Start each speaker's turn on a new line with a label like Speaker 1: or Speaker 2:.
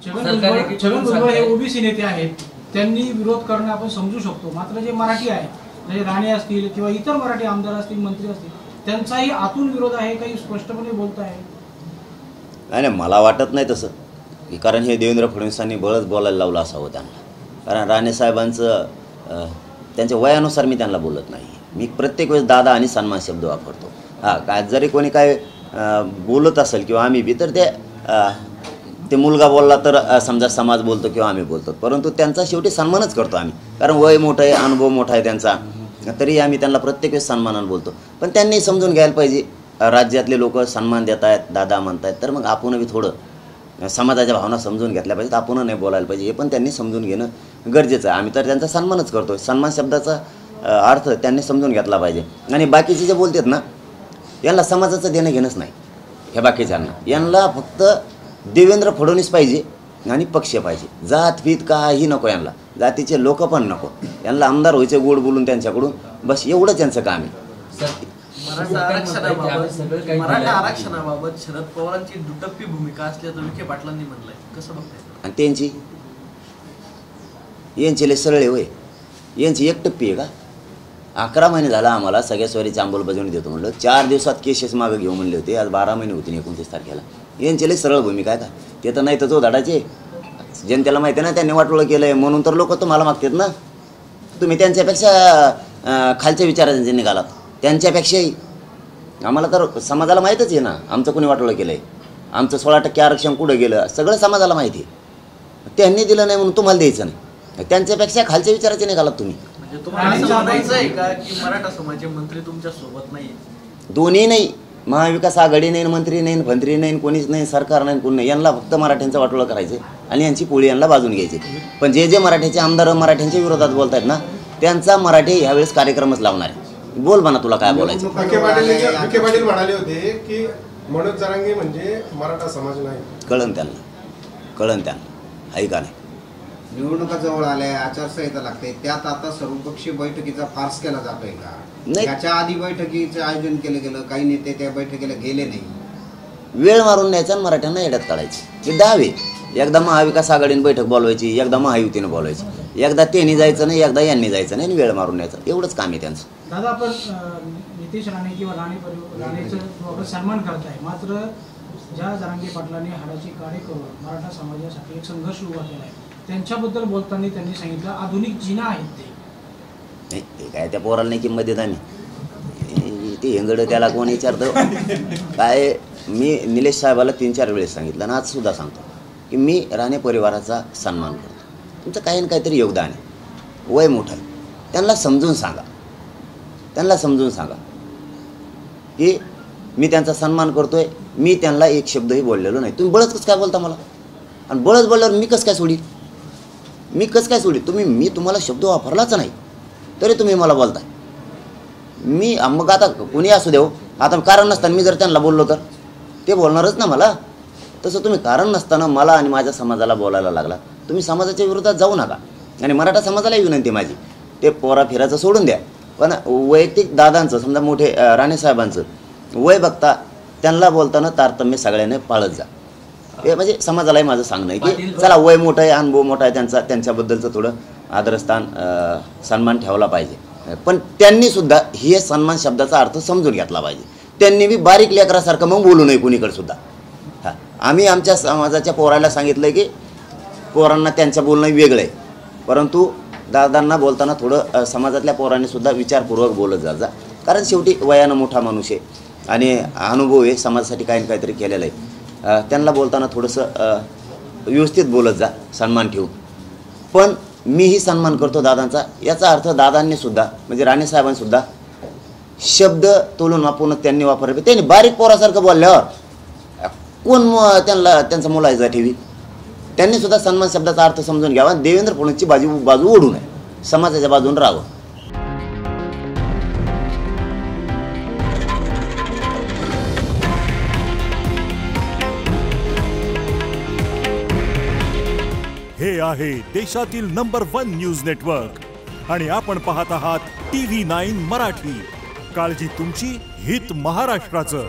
Speaker 1: छगन भुजबळ हे ओबीसी नेते आहेत, त्यांनी विरोध करणं आपण समजू शकतो. मात्र जे मराठी आहे, म्हणजे राणे असतील किंवा इतर मराठी आमदार असतील, मंत्री असतील, त्यांचाही आतून विरोध आहे, काही स्पष्टपणे बोलत आहे.
Speaker 2: नाही, मला वाटत नाही तसं, कारण हे देवेंद्र फडणवीसांनी बळच बोलायला लावलं असावं त्यांना. कारण राणे साहेबांचं त्यांच्या वयानुसार मी त्यांना बोलत नाही. मी प्रत्येक वेळेस दादा आणि सन्मान शब्द वापरतो. काय जरी कोणी काय बोलत असेल किंवा आम्ही बी, तर ते मुलगा बोलला तर समजा समाज बोलतो किंवा आम्ही बोलतो, परंतु त्यांचा शेवटी सन्मानच करतो आम्ही. कारण वय मोठं आहे, अनुभव मोठा आहे त्यांचा, तरी आम्ही त्यांना प्रत्येक वेळेस सन्मानानं बोलतो. पण त्यांनी समजून घ्यायला पाहिजे, राज्यातले लोक सन्मान देत आहेत, दादा म्हणतायत, तर मग आपण बी थोडं समाजाच्या भावना समजून घेतल्या पाहिजेत. आपण नाही बोलायला पाहिजे, हे पण त्यांनी समजून घेणं गरजेचं आहे. आम्ही तर त्यांचा सन्मानच करतो. सन्मान शब्दाचा अर्थ त्यांनी समजून घेतला पाहिजे. आणि बाकीचे जे बोलतात ना, यांना समाजाचं देणं घेणंच नाही. ह्या बाकीच्यांना यांना फक्त देवेंद्र फडणवीस पाहिजे आणि पक्ष पाहिजे. जात भीत काही नको यांना, जातीचे लोक पण नको. यांना आमदार व्हायचे गोड बोलून त्यांच्याकडून, बस एवढंच यांचं काम आहे.
Speaker 3: मराठा आरक्षणाबाबत शरद पवारांची दुटप्पी भूमिका असल्याचं विखे पाटलांनी म्हणलंय, कसं बघताय?
Speaker 2: आणि यांची लय सरळे होय, यांची एक टप्पी आहे का? 11 महिने झाला आम्हाला सगळ्या स्वारीची अंमलबजावणी देतो म्हणलं, 4 दिवसात केसेस मागं घेऊ म्हणले होते. आज 12 महिने होते 29 तारखेला. यांची लय सरळ भूमिका आहे का? ते तर नाही तर तो धडाचे जनतेला माहिती आहे ना, त्यांनी वाटोळं केलं आहे म्हणून तर लोक तुम्हाला मागतात ना. तुम्ही त्यांच्यापेक्षा खालच्या विचारांचे निघालात. त्यांच्यापेक्षाही आम्हाला तर समाजाला माहीतच आहे ना आमचं कोणी वाटोळं केलं आहे. आमचं 16% आरक्षण कुठं गेलं सगळं समाजाला माहिती आहे. त्यांनी दिलं नाही म्हणून तुम्हाला द्यायचं नाही. त्यांच्यापेक्षा खालच्या विचाराचे निघालात तुम्ही.
Speaker 3: म्हणजे तुम्हाला असं म्हणायचं आहे का की मराठा समाजाचे मंत्री तुमच्या सोबत नाही?
Speaker 2: दोन्ही नाही. महाविकास आघाडी नाही, मंत्री नाही, मंत्री नाही, कोणीच नाही, सरकार नाही, कोणी नाही. यांना फक्त मराठ्यांचं वाटोळं करायचं आणि यांची पोळी यांना बाजून घ्यायची. पण जे मराठ्याचे आमदार मराठ्यांच्या विरोधात बोलत आहेत ना, त्यांचा मराठी ह्यावेळेस कार्यक्रमच लावणार आहे. बोल म्हणा, तुला काय बोलायचं.
Speaker 4: विखे पाटील म्हणाले होते की मनोज जरांगे म्हणजे मराठा समाज नाही.
Speaker 2: कळण त्यांना आहे का नाही.
Speaker 5: निवडणुका जवळ आल्या, आचारसंहिता लागते, त्यात आता सर्वपक्षीय बैठकीचा फार्स केला जातोय का?
Speaker 2: नाही,
Speaker 5: त्याच्या आधी बैठकीचं आयोजन केलं गेलं, काही नेते त्या बैठकीला गेले नाही.
Speaker 2: वेळ मारून न्यायचा आणि मराठ्यांना येड्यात काढायची. हे डावे. एकदा महाविकास आघाडीने बैठक बोलवायची, एकदा महायुतीनं बोलवायची, एकदा त्यांनी जायचं नाही, एकदा यांनी जायचं नाही, आणि वेळ मारून न्यायचं. एवढंच काम आहे त्यांचं.
Speaker 1: दादा, आपण नितेश राणे किंवा राणेचं आपण सन्मान करताय, मात्र ज्या जरांगे पाटलांनी हाडाची काढे करून मराठा समाजासाठी एक संघर्ष उभा केला आहे, त्यांच्याबद्दल बोलताना त्यांनी सांगितलं आधुनिक जिना आहेत ते.
Speaker 2: नाही, ते काय त्या पोराला नाही किंमत देत आम्ही. ते हेंगडं त्याला कोण विचारतं काय. मी निलेश साहेबाला 3-4 वेळेस सांगितलं आणि आज सुद्धा सांगतो की मी राणे परिवाराचा सन्मान करतो. तुमचं काही ना काहीतरी योगदान आहे, वय मोठं आहे. त्यांना समजून सांगा की मी त्यांचा सन्मान करतोय. मी त्यांना एक शब्दही बोललेलो नाही. तुम्ही बळच कसं काय बोलता मला? आणि बळच बोलल्यावर मी कसं काय सोडी? मी तुम्हाला शब्द वापरलाच नाही तरी तुम्ही मला बोलताय. मग आता कोणी असू देऊ, आता कारण नसताना मी जर त्यांना बोललो तर ते बोलणारच ना मला. तसं तुम्ही कारण नसताना मला आणि माझ्या समाजाला बोलायला लागला. तुम्ही समाजाच्या विरोधात जाऊ नका. आणि मराठा समाजालाही विनंती माझी, ते पोरा फिरायचं सोडून द्या. पण वैयक्तिक दादांचं, समजा मोठे राणेसाहेबांचं वय बघता त्यांना बोलताना तारतम्य सगळ्यांनी पाळत जा. हे म्हणजे समाजालाही माझं सांगणं आहे की चला, वय मोठं आहे, अनुभव मोठा आहे त्यांचा, त्यांच्याबद्दलचं थोडं आदरस्थान, सन्मान ठेवला पाहिजे. पण त्यांनीसुद्धा हे सन्मान शब्दाचा अर्थ समजून घेतला पाहिजे. त्यांनी बी बारीक लेकरासारखं मग बोलू नये कुणीकडे सुद्धा. आम्ही आमच्या समाजाच्या पोराला सांगितलं की पोरांना त्यांचं बोलणं वेगळं आहे, परंतु दादांना बोलताना थोडं समाजातल्या पोरांनीसुद्धा विचारपूर्वक बोलत जा. कारण शेवटी वयानं मोठा माणूस आहे आणि अनुभव आहे, समाजासाठी काही ना काहीतरी केलेलं आहे. त्यांना बोलताना थोडंसं व्यवस्थित बोलत जा, सन्मान ठेवून. पण मीही सन्मान करतो दादांचा, याचा अर्थ दादांनीसुद्धा म्हणजे राणेसाहेबांनीसुद्धा शब्द तोलून वापरून त्यांनी वापरले. त्यांनी बारीक पोरासारखं बोलल्यावर कोण त्यांचा मुलायचा ठेवी. त्यांनीसुद्धा सन्मान शब्दाचा अर्थ समजून घ्यावा. देवेंद्र फडणवीसची बाजू ओढू नये, समाजाच्या बाजून राहावं.
Speaker 6: हे आहे देशातील नंबर 1 न्यूज नेटवर्क आणि आपण पाहत आहात TV9 मराठी. काळजी तुमची, हित महाराष्ट्राचं.